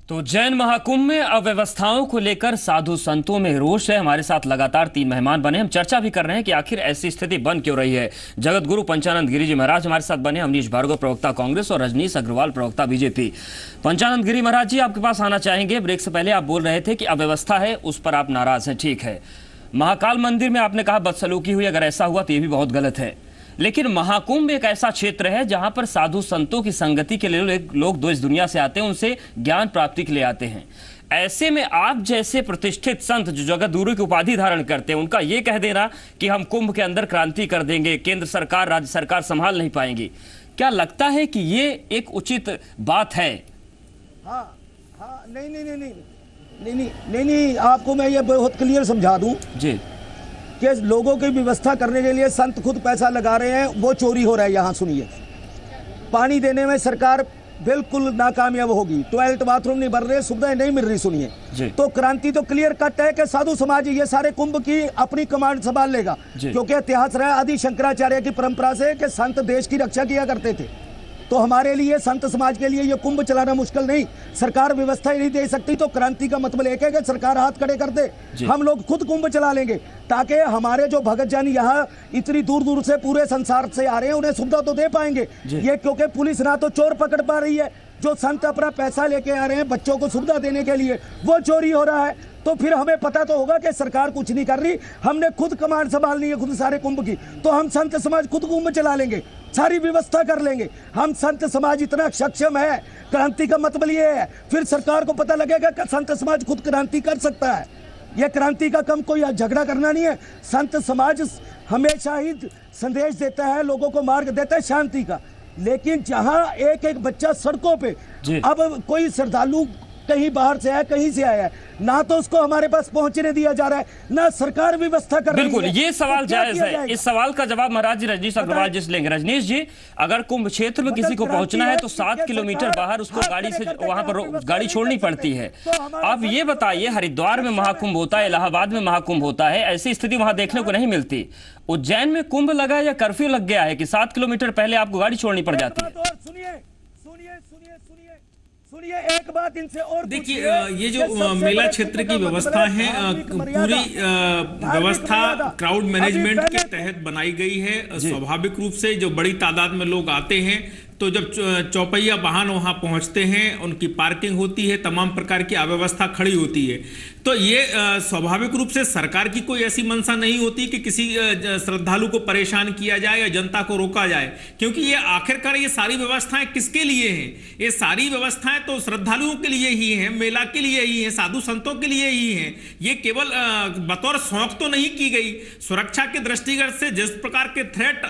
तो जैन महाकुंभ में अव्यवस्थाओं को लेकर साधु संतों में रोष है। हमारे साथ लगातार 3 मेहमान बने। हम चर्चा भी कर रहे हैं कि आखिर ऐसी स्थिति बन क्यों रही है। जगत गुरु पंचानंद गिरी जी महाराज हमारे साथ बने, अवनीश भार्गव प्रवक्ता कांग्रेस और रजनीश अग्रवाल प्रवक्ता बीजेपी। पंचानंद गिरी महाराज जी, आपके पास आना चाहेंगे। ब्रेक से पहले आप बोल रहे थे कि अव्यवस्था है, उस पर आप नाराज हैं, ठीक है। महाकाल मंदिर में आपने कहा बदसलूकी हुई, अगर ऐसा हुआ तो ये भी बहुत गलत है। लेकिन महाकुंभ एक ऐसा क्षेत्र है जहां पर साधु संतों की संगति के लिए लोग देश दुनिया से आते हैं, उनसे ज्ञान प्राप्ति के लिए आते हैं। ऐसे में आप जैसे प्रतिष्ठित संत जो जगत गुरु की उपाधि धारण करते हैं, उनका यह कह देना कि हम कुंभ के अंदर क्रांति कर देंगे, केंद्र सरकार राज्य सरकार संभाल नहीं पाएंगी, क्या लगता है कि ये एक उचित बात है? हाँ, नहीं, आपको मैं ये बहुत क्लियर समझा दूं जी कि लोगों की व्यवस्था करने के लिए संत खुद पैसा लगा रहे हैं, वो चोरी हो रहा है। यहाँ सुनिए, पानी देने में सरकार बिल्कुल नाकामयाब होगी, टॉयलेट बाथरूम नहीं बन रहे, सुविधाएं नहीं मिल रही। सुनिए, तो क्रांति तो क्लियर कट है कि साधु समाज ये सारे कुंभ की अपनी कमांड संभाल लेगा, क्योंकि इतिहास रहा आदि शंकराचार्य की परंपरा से कि संत देश की रक्षा किया करते थे। तो हमारे लिए संत समाज के लिए ये कुंभ चलाना मुश्किल नहीं, सरकार व्यवस्था ही नहीं दे सकती। तो क्रांति का मतलब एक है कि सरकार हाथ खड़े कर दे, हम लोग खुद कुंभ चला लेंगे, ताकि हमारे जो भगत जन यहाँ इतनी दूर दूर से पूरे संसार से आ रहे हैं, उन्हें सुविधा तो दे पाएंगे ये, क्योंकि पुलिस ना तो चोर पकड़ पा रही है, जो संत अपना पैसा लेके आ रहे हैं बच्चों को सुविधा देने के लिए, वो चोरी हो रहा है। तो फिर हमें पता तो होगा कि सरकार कुछ नहीं कर रही, हमने खुद कमांड संभालनी है, खुद सारे कुंभ की। तो हम संत समाज खुद कुंभ चला लेंगे, सारी व्यवस्था कर लेंगे। हम संत समाज इतना सक्षम है, क्रांति का मतलब ये है। फिर सरकार को पता लगेगा कि संत समाज खुद क्रांति कर सकता है। यह क्रांति का कम कोई झगड़ा करना नहीं है। संत समाज हमेशा ही संदेश देता है, लोगों को मार्ग देता है शांति का। लेकिन जहां एक एक बच्चा सड़कों पे, अब कोई श्रद्धालु कहीं बाहर से आया, कहीं से आया है, ना तो उसको हमारे पास पहुंचने दिया जा रहा है, ना सरकार व्यवस्था कर रही है। बिल्कुल, ये सवाल जायज है। इस सवाल का जवाब महाराज जी रजनीश अग्रवाल जी लेंगे। रजनीश जी, अगर कुंभ क्षेत्र में किसी को पहुंचना है तो 7 किलोमीटर बाहर उसको गाड़ी से वहां पर गाड़ी छोड़नी पड़ती है। अब ये बताइए, हरिद्वार में महाकुंभ होता है, इलाहाबाद में महाकुंभ होता है, ऐसी स्थिति वहां देखने को नहीं मिलती। उज्जैन में कुंभ लगा या कर्फ्यू लग गया है कि 7 किलोमीटर पहले आपको गाड़ी छोड़नी पड़ जाती है? सुनिए एक बात इनसे और देखिए, ये जो मेला क्षेत्र की व्यवस्था है, पूरी व्यवस्था क्राउड मैनेजमेंट के तहत बनाई गई है। स्वाभाविक रूप से जो बड़ी तादाद में लोग आते हैं, तो जब चौपहिया वाहन वहां पहुंचते हैं, उनकी पार्किंग होती है, तमाम प्रकार की अव्यवस्था खड़ी होती है। तो ये स्वाभाविक रूप से सरकार की कोई ऐसी मंशा नहीं होती कि किसी श्रद्धालु को परेशान किया जाए या जनता को रोका जाए, क्योंकि ये आखिरकार ये सारी व्यवस्थाएं किसके लिए हैं? ये सारी व्यवस्थाएं तो श्रद्धालुओं के लिए ही हैं, मेला के लिए ही है, साधु संतों के लिए ही हैं। ये केवल बतौर शौक तो नहीं की गई। सुरक्षा के दृष्टिगत से जिस प्रकार के थ्रेट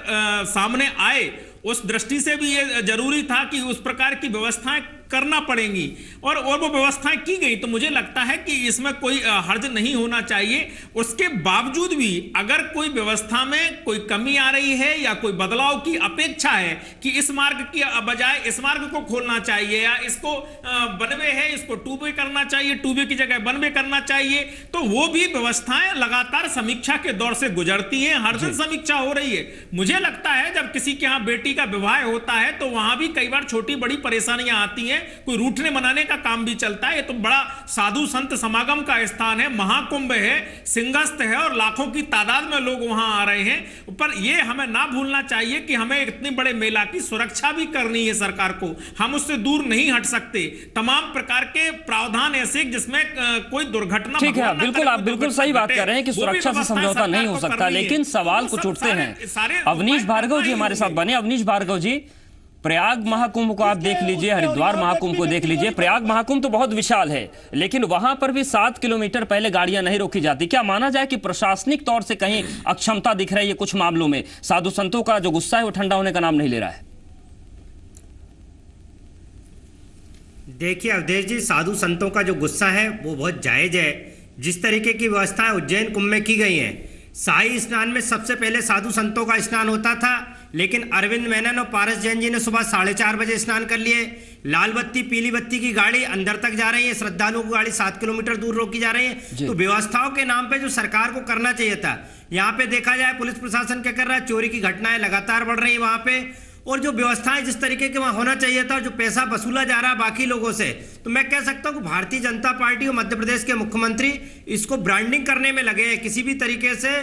सामने आए, उस दृष्टि से भी ये जरूरी था कि उस प्रकार की व्यवस्थाएं करना पड़ेंगी, और वो व्यवस्थाएं की गई। तो मुझे लगता है कि इसमें कोई हर्ज नहीं होना चाहिए। उसके बावजूद भी अगर कोई व्यवस्था में कोई कमी आ रही है या कोई बदलाव की अपेक्षा है कि इस मार्ग की बजाय इस मार्ग को खोलना चाहिए, या इसको वन वे है इसको 2 वे करना चाहिए, 2 वे की जगह 1 वे करना चाहिए, तो वो भी व्यवस्थाएं लगातार समीक्षा के दौर से गुजरती हैं। हर दिन समीक्षा हो रही है। मुझे लगता है जब किसी के यहाँ बेटी का विवाह होता है तो वहां भी कई बार छोटी बड़ी परेशानियां आती हैं, कोई रूठने मनाने का काम भी चलता है। ये तो बड़ा साधु संत समागम का स्थान है, महाकुंभ है, सिंहस्थ है, और लाखों की तादाद में लोग वहां आ रहे हैं। पर ये हमें ना भूलना चाहिए कि हमें इतने बड़े मेला की सुरक्षा भी करनी है सरकार को, हम उससे दूर नहीं हट सकते। तमाम प्रकार के प्रावधान ऐसे जिसमें कोई दुर्घटना, ठीक है, बिल्कुल आप बिल्कुल सही बात कर रहे हैं कि सुरक्षा से समझौता नहीं हो सकता, लेकिन सवाल कुछ उठते हैं। अवनीश भार्गव जी हमारे साथ बने। अवनीश भार्गव जी, प्रयाग महाकुंभ को आप देख लीजिए, हरिद्वार महाकुंभ को देख लीजिए। प्रयाग महाकुंभ तो बहुत विशाल है, लेकिन वहां पर भी 7 किलोमीटर पहले गाड़ियां नहीं रोकी जाती। क्या माना जाए कि प्रशासनिक तौर से कहीं अक्षमता दिख रही है कुछ मामलों में? साधु संतों का जो गुस्सा है वो ठंडा होने का नाम नहीं ले रहा है। देखिए अवधेश जी, साधु संतों का जो गुस्सा है वो बहुत जायज है। जिस तरीके की व्यवस्थाएं उज्जैन कुंभ में की गई हैं, शाही स्नान में सबसे पहले साधु संतों का स्नान होता था, लेकिन अरविंद मेनन और पारस जैन जी ने सुबह 4:30 बजे स्नान कर लिए। लाल बत्ती पीली बत्ती की गाड़ी अंदर तक जा रही है, श्रद्धालुओं की गाड़ी 7 किलोमीटर दूर रोकी जा रही है। तो व्यवस्थाओं के नाम पे जो सरकार को करना चाहिए था, यहाँ पे देखा जाए पुलिस प्रशासन क्या कर रहा है, चोरी की घटनाएं लगातार बढ़ रही है वहां पे। और जो व्यवस्थाएं जिस तरीके के वहां होना चाहिए था, जो पैसा वसूला जा रहा है बाकी लोगों से, तो मैं कह सकता हूं कि भारतीय जनता पार्टी और मध्य प्रदेश के मुख्यमंत्री इसको ब्रांडिंग करने में लगे हैं। किसी भी तरीके से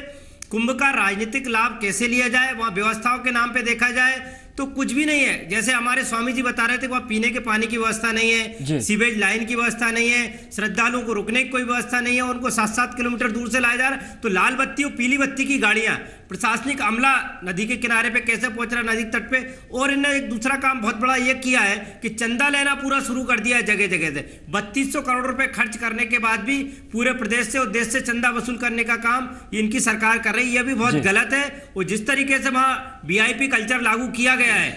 कुंभ का राजनीतिक लाभ कैसे लिया जाए, वहां व्यवस्थाओं के नाम पे देखा जाए तो कुछ भी नहीं है। जैसे हमारे स्वामी जी बता रहे थे, वहां पीने के पानी की व्यवस्था नहीं है, सीवेज लाइन की व्यवस्था नहीं है, श्रद्धालुओं को रुकने की कोई व्यवस्था नहीं है, उनको 7-7 किलोमीटर दूर से लाया जा रहा है। तो लाल बत्ती और पीली बत्ती की गाड़ियां, प्रशासनिक अमला नदी के किनारे पे कैसे पहुंच रहा है, नदी तट पे। और इन्होंने एक दूसरा काम बहुत बड़ा ये किया है कि चंदा लेना पूरा शुरू कर दिया है जगह जगह से। 3200 करोड़ रुपए खर्च करने के बाद भी पूरे प्रदेश से और देश से चंदा वसूल करने का काम इनकी सरकार कर रही है। यह भी बहुत गलत है। और जिस तरीके से वहां वीआईपी कल्चर लागू किया गया है,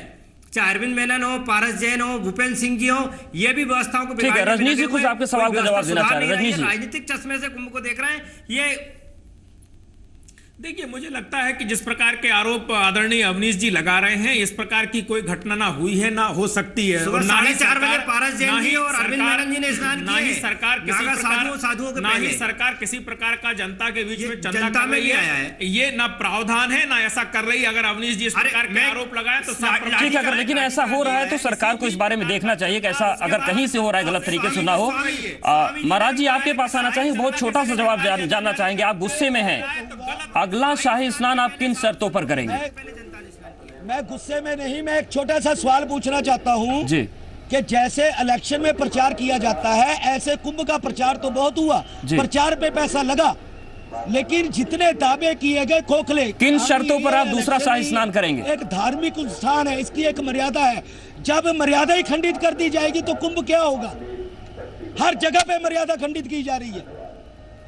चाहे अरविंद मेनन हो, पारस जैन हो, भूपेंद्र सिंह जी हो, ये भी व्यवस्थाओं को ठीक है। रजनीश जी कुछ आपके सवाल का जवाब देना चाह रहे हैं। रजनीश जी, राजनीतिक चश्मे से कुंभ को देख रहे हैं। ये देखिए, मुझे लगता है कि जिस प्रकार के आरोप आदरणीय अवनीश जी लगा रहे हैं, इस प्रकार की कोई घटना ना हुई है, ना हो सकती है। और 4:30 बजे पारस जैन जी और अरविंद मेनन जी ने स्नान किया। ना ही सरकार किसी प्रकार का जनता के बीच में चंदा कर रही है। ये ना प्रावधान है, ना ऐसा कर रही है। अगर अवनीश जी इस प्रकार के आरोप लगाए तो ठीक है। अगर लेकिन ऐसा हो रहा है तो सरकार को इस बारे में देखना चाहिए कि ऐसा अगर कहीं से हो रहा है गलत तरीके से ना हो। महाराज जी आपके पास आना चाहिए, बहुत छोटा सा जवाब जानना चाहेंगे। आप गुस्से में हैं, अगला शाही स्नान आप किन शर्तों पर करेंगे? मैं गुस्से में नहीं, मैं एक छोटा सा सवाल पूछना चाहता हूं जी कि जैसे इलेक्शन में प्रचार किया जाता है, ऐसे कुंभ का प्रचार तो बहुत हुआ, प्रचार पे पैसा लगा, लेकिन जितने दावे किए गए खोखले। किन शर्तों पर आप दूसरा शाही स्नान करेंगे? एक धार्मिक स्थान है, इसकी एक मर्यादा है। जब मर्यादा ही खंडित कर दी जाएगी तो कुंभ क्या होगा? हर जगह पे मर्यादा खंडित की जा रही है।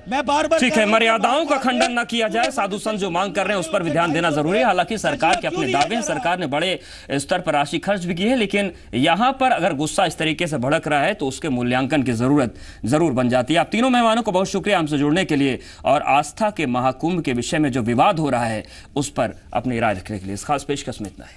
मैं बार-बार ठीक है, मर्यादाओं का खंडन न किया जाए। साधु संत जो मांग कर रहे हैं उस पर भी ध्यान देना जरूरी है। हालांकि सरकार के अपने दावे हैं, सरकार ने बड़े स्तर पर राशि खर्च भी की है, लेकिन यहां पर अगर गुस्सा इस तरीके से भड़क रहा है तो उसके मूल्यांकन की जरूरत जरूर बन जाती है। आप तीनों मेहमानों को बहुत शुक्रिया हमसे जुड़ने के लिए और आस्था के महाकुंभ के विषय में जो विवाद हो रहा है उस पर अपनी राय रखने के लिए। इस खास पेशकश में इतना है।